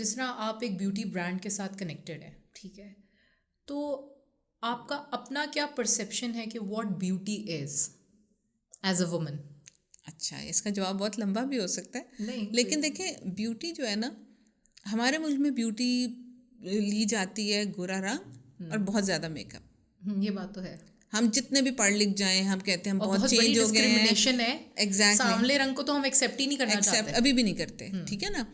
जिस तरह आप एक ब्यूटी ब्रांड के साथ कनेक्टेड है, ठीक है, तो आपका अपना क्या परसेप्शन है कि what beauty is as a woman? अच्छा, इसका जवाब बहुत लंबा भी हो सकता है, नहीं, लेकिन देखिए ब्यूटी जो है ना, हमारे मुल्क में ब्यूटी ली जाती है गोरा रंग और बहुत ज़्यादा मेकअप। ये बात तो है। हम जितने भी पढ़ लिख जाएं, हम कहते हैं हम बहुत बड़ी चेंज हो गए हैं। डिस्क्रिमिनेशन है। एग्जैक्टली, सांवले रंग को तो हम एक्सेप्ट ही नहीं करना चाहते, अभी भी नहीं करते, ठीक है ना।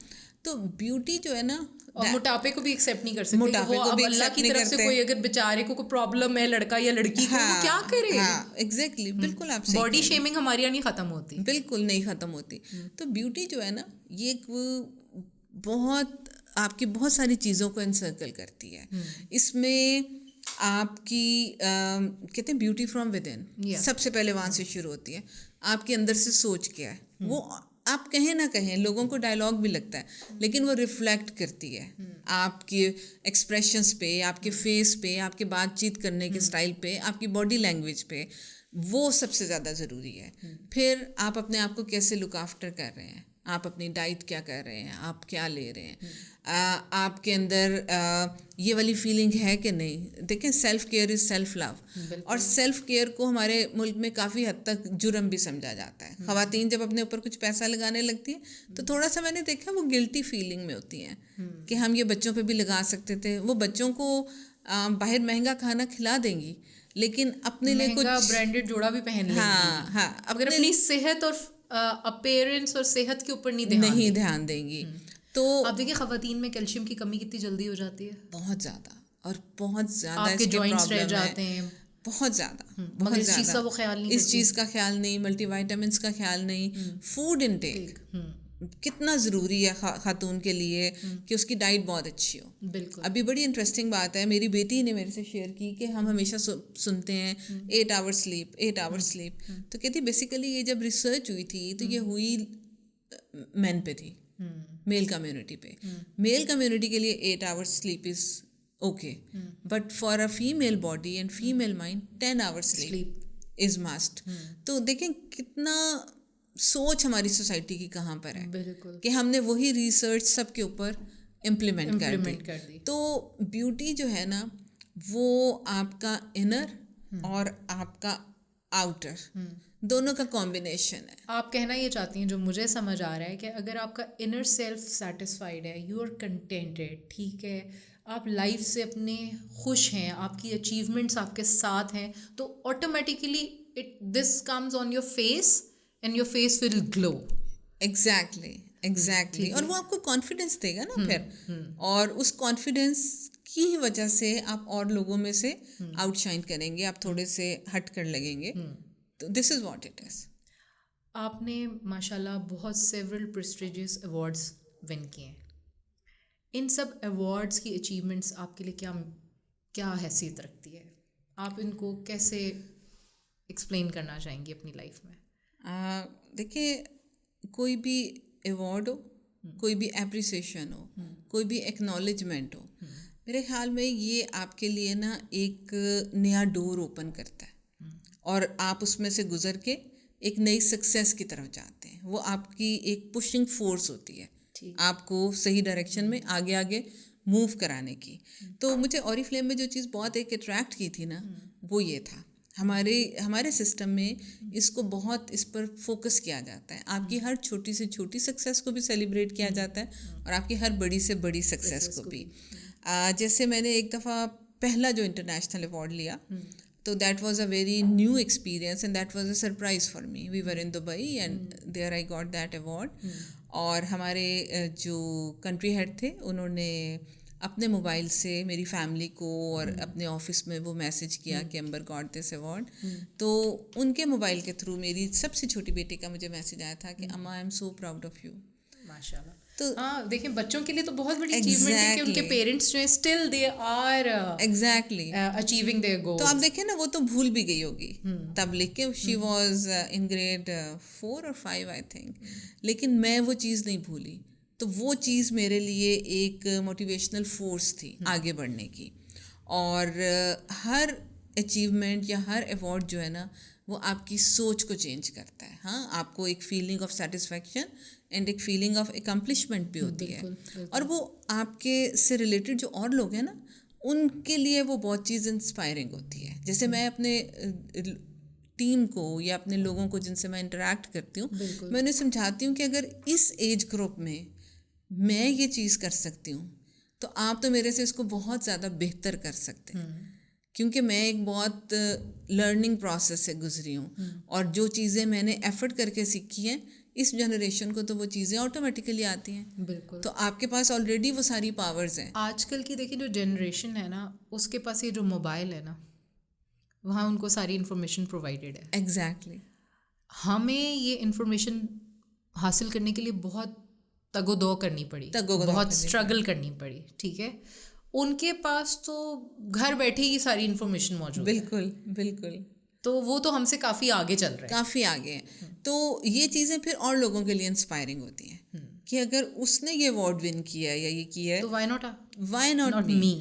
तो ब्यूटी जो है ना, और मोटापे को भी एक्सेप्ट नहीं कर सकते। मोटापे वो को अब भी अल्लाह की तरफ से कोई अगर बेचारे को कोई प्रॉब्लम है, लड़का या लड़की को, वो क्या करे? हाँ एग्जैक्टली, बिल्कुल आप सही बॉडी कह रहे हैं। शेमिंग हमारे यहाँ नहीं खत्म होती, बिल्कुल नहीं ख़त्म होती। तो ब्यूटी जो है ना, ये एक बहुत आपकी बहुत सारी चीज़ों को एनसर्कल करती है। इसमें आपकी कहते हैं ब्यूटी फ्रॉम विद इन, सबसे पहले वहाँ से शुरू होती है। आपके अंदर से सोच क्या है, वो आप कहें ना कहें, लोगों को डायलॉग भी लगता है, लेकिन वो रिफ्लेक्ट करती है आपके एक्सप्रेशंस पे, आपके फेस पे, आपके बातचीत करने के स्टाइल पे, आपकी बॉडी लैंग्वेज पे। वो सबसे ज़्यादा ज़रूरी है। फिर आप अपने आप को कैसे लुक आफ्टर कर रहे हैं, आप अपनी डाइट क्या कर रहे हैं, आप क्या ले रहे हैं, आपके अंदर ये वाली फीलिंग है कि नहीं। देखें, self care is self love, और सेल्फ केयर को हमारे मुल्क में काफ़ी हद तक जुर्म भी समझा जाता है। ख़वातीन जब अपने ऊपर कुछ पैसा लगाने लगती है तो थोड़ा सा मैंने देखा वो गिल्टी फीलिंग में होती हैं कि हम ये बच्चों पे भी लगा सकते थे। वो बच्चों को बाहर महंगा खाना खिला देंगी, लेकिन अपने लिए कुछ ब्रांडेड जोड़ा भी पहन लेंगी। हाँ, अगर अपनी सेहत और अपीयरेंस और सेहत के ऊपर नहीं ध्यान देंगी तो आप देखिए ख़वातीन में कैल्शियम की कमी कितनी जल्दी हो जाती है, बहुत ज़्यादा, और बहुत ज़्यादा आपके जॉइंट्स रह जाते हैं, बहुत ज़्यादा, बहुत इस चीज़ का वो ख्याल नहीं, इस चीज़ का ख्याल नहीं, मल्टीविटामिन्स का ख्याल नहीं। फूड इनटेक कितना ज़रूरी है खातून के लिए कि उसकी डाइट बहुत अच्छी हो। बिल्कुल। अभी बड़ी इंटरेस्टिंग बात है, मेरी बेटी ने मेरे से शेयर की कि हम हमेशा सुनते हैं 8 आवर्स स्लीप, 8 आवर्स स्लीप। तो कहती बेसिकली ये जब रिसर्च हुई थी तो ये हुई मेन पे थी, मेल कम्युनिटी पे। मेल कम्युनिटी के लिए 8 hours sleep is okay, but for a female body and female mind 10 hours sleep is must. तो देखें कितना सोच हमारी सोसाइटी की कहाँ पर है कि हमने वही रिसर्च सबके ऊपर इम्प्लीमेंट कर दी। तो ब्यूटी जो है ना, वो आपका इनर और आपका आउटर दोनों का कॉम्बिनेशन है। आप कहना ये चाहती हैं, जो मुझे समझ आ रहा है, कि अगर आपका इनर सेल्फ सेटिस्फाइड है, यू आर कंटेंटेड, ठीक है, आप लाइफ से अपने खुश हैं, आपकी अचीवमेंट्स आपके साथ हैं, तो automatically this comes on your face and your face will glow. Exactly. और वो आपको कॉन्फिडेंस देगा ना फिर, और उस कॉन्फिडेंस की ही वजह से आप और लोगों में से आउटशाइन करेंगे, आप थोड़े से हट कर लगेंगे। तो this is what it is. आपने माशाल्लाह बहुत सेवरल प्रेस्टिजियस अवार्ड्स विन किए हैं। इन सब अवार्ड्स की अचीवमेंट्स आपके लिए क्या हैसियत रखती है? आप इनको कैसे एक्सप्लेन करना चाहेंगी अपनी लाइफ में? देखिए, कोई भी अवार्ड हो, कोई भी एप्रिसिएशन हो, कोई भी एक्नॉलेजमेंट हो, मेरे ख्याल में ये आपके लिए ना एक नया डोर ओपन करता है, और आप उसमें से गुजर के एक नई सक्सेस की तरफ जाते हैं। वो आपकी एक पुशिंग फोर्स होती है आपको सही डायरेक्शन में आगे आगे मूव कराने की। तो मुझे ऑरिफ्लेम में जो चीज़ बहुत एक अट्रैक्ट की थी ना, वो ये था, हमारे सिस्टम में इसको बहुत इस पर फोकस किया जाता है। आपकी हर छोटी से छोटी सक्सेस को भी सेलिब्रेट किया जाता है, और आपकी हर बड़ी से बड़ी सक्सेस को भी। जैसे मैंने एक दफ़ा पहला जो इंटरनेशनल अवार्ड लिया, तो that was a very new experience and that was a surprise for me. We were in Dubai and there I got that award. और हमारे जो कंट्री हेड थे, उन्होंने अपने मोबाइल से मेरी फैमिली को और अपने ऑफिस में वो मैसेज किया कि अंबर गॉट दिस अवार्ड। तो उनके मोबाइल के थ्रू मेरी सबसे छोटी बेटी का मुझे मैसेज आया था कि अम्मा I am so proud of you. माशाल्लाह। तो हाँ, देखिए, बच्चों के लिए तो बहुत बड़ी अचीवमेंट है कि उनके पेरेंट्स जो है still they are achieving their goals. तो आप देखें ना, वो तो भूल भी गई होगी तब लिख के, शी वाज इन ग्रेड 4 और 5 आई थिंक, लेकिन मैं वो चीज़ नहीं भूली। तो वो चीज़ मेरे लिए एक मोटिवेशनल फोर्स थी आगे बढ़ने की। और हर अचीवमेंट या हर अवार्ड जो है ना, वो आपकी सोच को चेंज करता है। हाँ, आपको एक फीलिंग ऑफ सेटिस्फैक्शन एंड एक फीलिंग ऑफ एकम्प्लिशमेंट भी होती है। और वो आपके से रिलेटेड जो और लोग हैं ना, उनके लिए वो बहुत चीज़ इंस्पायरिंग होती है। जैसे मैं अपने टीम को या अपने लोगों को जिनसे मैं इंटरेक्ट करती हूँ, मैं उन्हें समझाती हूँ कि अगर इस एज ग्रुप में मैं ये चीज़ कर सकती हूँ तो आप तो मेरे से इसको बहुत ज़्यादा बेहतर कर सकते हैं। क्योंकि मैं एक बहुत लर्निंग प्रोसेस से गुजरी हूँ और जो चीज़ें मैंने एफर्ट करके सीखी हैं, इस जनरेशन को तो वो चीज़ें ऑटोमेटिकली आती हैं। बिल्कुल। तो आपके पास ऑलरेडी वो सारी पावर्स हैं। आजकल की देखिए जो जनरेशन है ना, उसके पास ये जो मोबाइल है ना, वहाँ उनको सारी इन्फॉर्मेशन प्रोवाइडेड है। एग्जैक्टली। हमें ये इन्फॉर्मेशन हासिल करने के लिए बहुत तगोदो करनी पड़ी, बहुत स्ट्रगल करनी पड़ी, ठीक है। उनके पास तो घर बैठे ही सारी इन्फॉर्मेशन मौजूद है। बिल्कुल बिल्कुल। तो वो तो हमसे काफ़ी आगे चल रहे हैं, काफ़ी आगे हैं। तो ये चीज़ें फिर और लोगों के लिए इंस्पायरिंग होती हैं कि अगर उसने ये अवार्ड विन किया या ये किया है तो why not me,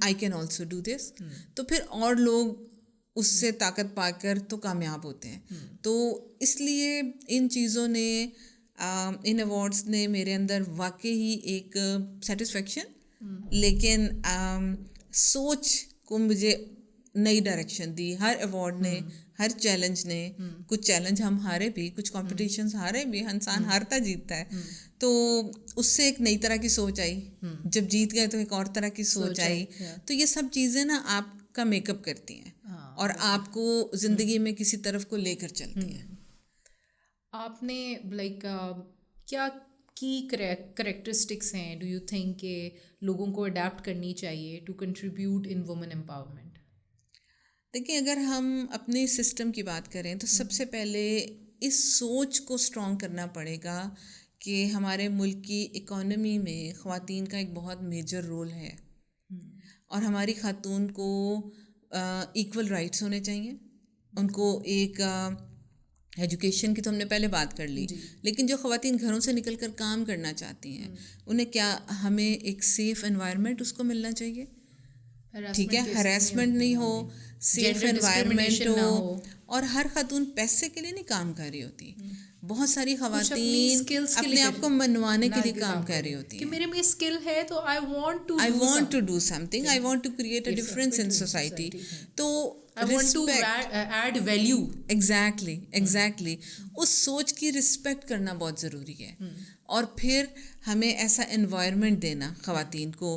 I can also do this. तो फिर और लोग उससे ताकत पाकर तो कामयाब होते हैं। तो इसलिए इन चीज़ों ने, इन अवार्ड्स ने मेरे अंदर वाकई ही एक सेटिस्फेक्शन, लेकिन सोच को मुझे नई डायरेक्शन दी। हर अवार्ड ने, हर चैलेंज ने, कुछ चैलेंज हम हारे भी, कुछ कॉम्पिटिशन्स हारे भी, इंसान हारता जीतता है। तो उससे एक नई तरह की सोच आई, जब जीत गए तो एक और तरह की सोच आई। तो ये सब चीज़ें ना आपका मेकअप करती हैं और आपको ज़िंदगी में किसी तरफ को लेकर चलती हैं। आपने लाइक क्या की करेक्टरिस्टिक्स हैं डू यू थिंक के लोगों को अडेप्ट करनी चाहिए to contribute in women empowerment? देखिए, अगर हम अपने सिस्टम की बात करें तो सबसे पहले इस सोच को स्ट्रॉन्ग करना पड़ेगा कि हमारे मुल्क की इकोनॉमी में ख़वातीन का एक बहुत मेजर रोल है और हमारी खातून को इक्वल राइट्स होने चाहिए। उनको एक एजुकेशन की तो हमने पहले बात कर ली, लेकिन जो ख़वातीन घरों से निकल कर काम करना चाहती हैं उन्हें क्या, हमें एक सेफ़ एनवायरनमेंट उसको मिलना चाहिए, ठीक है, हरासमेंट नहीं हो, सेफ एनवायरनमेंट हो। और हर खातून पैसे के लिए नहीं काम कर रही होती, बहुत सारी ख़वातीन अपने आप को मनवाने के लिए काम कर रही होती है कि मेरे में स्किल है तो I want to do something, I want to create a difference in society. तो I want to add value. Exactly उस सोच की रिस्पेक्ट करना बहुत ज़रूरी है। और फिर हमें ऐसा एनवायरनमेंट देना ख़वातीन को,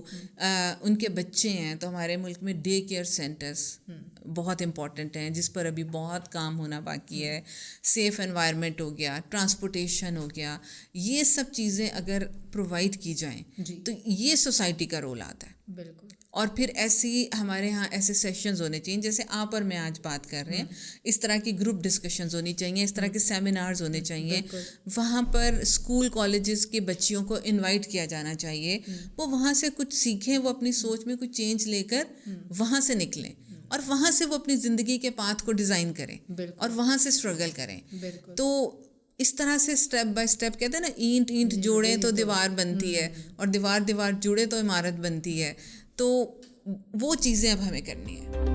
उनके बच्चे हैं तो हमारे मुल्क में डे केयर सेंटर्स बहुत इम्पॉर्टेंट हैं, जिस पर अभी बहुत काम होना बाकी है। सेफ़ एनवायरनमेंट हो गया, ट्रांसपोर्टेशन हो गया, ये सब चीज़ें अगर प्रोवाइड की जाएं तो ये सोसाइटी का रोल आता है। बिल्कुल। और फिर ऐसी हमारे यहाँ ऐसे सेशंस होने चाहिए जैसे आप और मैं आज बात कर रहे हैं, इस तरह की ग्रुप डिस्कशंस होनी चाहिए, इस तरह के सेमिनार्स होने चाहिए। वहाँ पर स्कूल कॉलेजेस के बच्चियों को इनवाइट किया जाना चाहिए, वो वहाँ से कुछ सीखें, वो अपनी सोच में कुछ चेंज लेकर वहाँ से निकलें और वहाँ से वो अपनी ज़िंदगी के पाथ को डिज़ाइन करें और वहाँ से स्ट्रगल करें। तो इस तरह से स्टेप बाय स्टेप, कहते हैं ना, ईंट ईंट जोड़े तो दीवार बनती है और दीवार दीवार जुड़े तो इमारत बनती है। तो वो चीज़ें अब हमें करनी है।